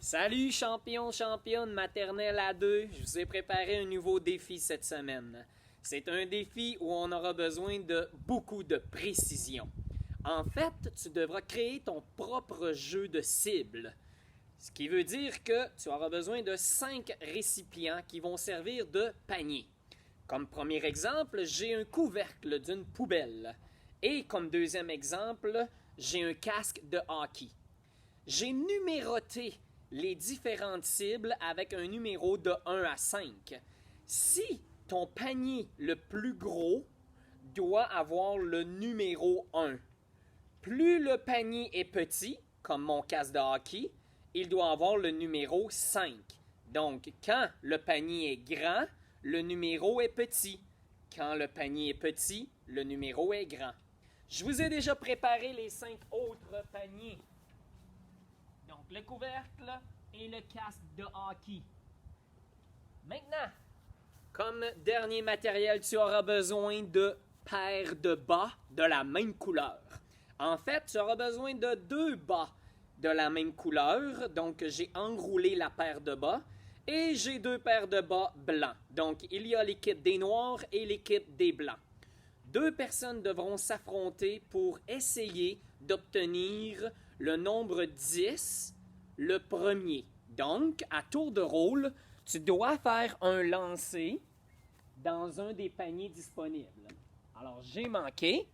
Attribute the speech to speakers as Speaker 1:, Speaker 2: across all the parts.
Speaker 1: Salut champion, championne maternelle A2, je vous ai préparé un nouveau défi cette semaine. C'est un défi où on aura besoin de beaucoup de précision. En fait, tu devras créer ton propre jeu de cible. Ce qui veut dire que tu auras besoin de 5 récipients qui vont servir de panier. Comme premier exemple, j'ai un couvercle d'une poubelle. Et comme deuxième exemple, j'ai un casque de hockey. J'ai numéroté les différentes cibles avec un numéro de 1 à 5. Si ton panier le plus gros doit avoir le numéro 1, plus le panier est petit, comme mon casque de hockey, il doit avoir le numéro 5. Donc, quand le panier est grand, le numéro est petit. Quand le panier est petit, le numéro est grand. Je vous ai déjà préparé les 5 autres paniers. Donc, le couvercle et le casque de hockey. Maintenant, comme dernier matériel, tu auras besoin de paires de bas de la même couleur. En fait, tu auras besoin de 2 bas de la même couleur. Donc, j'ai enroulé la paire de bas et j'ai 2 paires de bas blancs. Donc, il y a l'équipe des noirs et l'équipe des blancs. 2 personnes devront s'affronter pour essayer d'obtenir le nombre 10, le premier. Donc, à tour de rôle, tu dois faire un lancer dans un des paniers disponibles. Alors, j'ai manqué.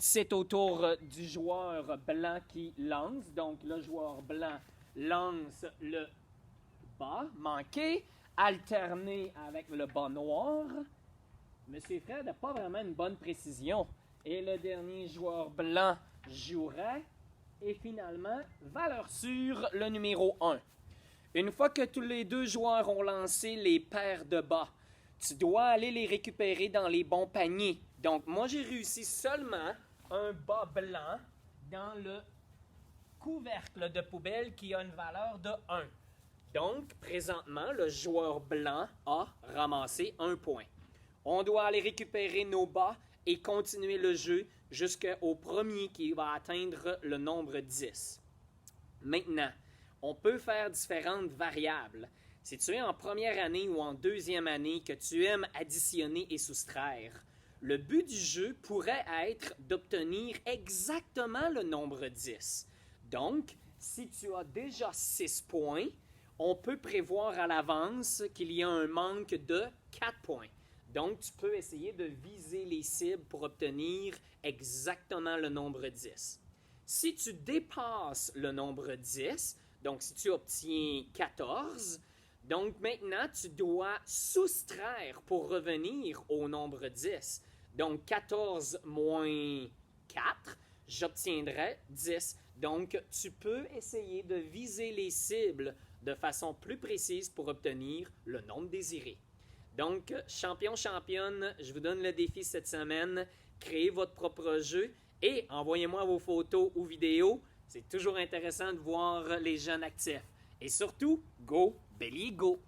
Speaker 1: C'est au tour du joueur blanc qui lance. Donc, le joueur blanc lance le bas manqué, alterné avec le bas noir. Monsieur Fred n'a pas vraiment une bonne précision. Et le dernier joueur blanc jouera. Et finalement, valeur sûre, le numéro 1. Une fois que tous les 2 joueurs ont lancé les paires de bas, tu dois aller les récupérer dans les bons paniers. Donc, moi, j'ai réussi seulement un bas blanc dans le couvercle de poubelle qui a une valeur de 1. Donc, présentement, le joueur blanc a ramassé 1 point. On doit aller récupérer nos bas et continuer le jeu jusqu'au premier qui va atteindre le nombre 10. Maintenant, on peut faire différentes variables. Si tu es en première année ou en deuxième année que tu aimes additionner et soustraire, le but du jeu pourrait être d'obtenir exactement le nombre 10. Donc, si tu as déjà 6 points, on peut prévoir à l'avance qu'il y a un manque de 4 points. Donc, tu peux essayer de viser les cibles pour obtenir exactement le nombre 10. Si tu dépasses le nombre 10, donc si tu obtiens 14, donc maintenant tu dois soustraire pour revenir au nombre 10. Donc 14 moins 4, j'obtiendrai 10. Donc tu peux essayer de viser les cibles de façon plus précise pour obtenir le nombre désiré. Donc, champion, championne, je vous donne le défi cette semaine. Créez votre propre jeu et envoyez-moi vos photos ou vidéos. C'est toujours intéressant de voir les jeunes actifs. Et surtout, go, Bélier, go!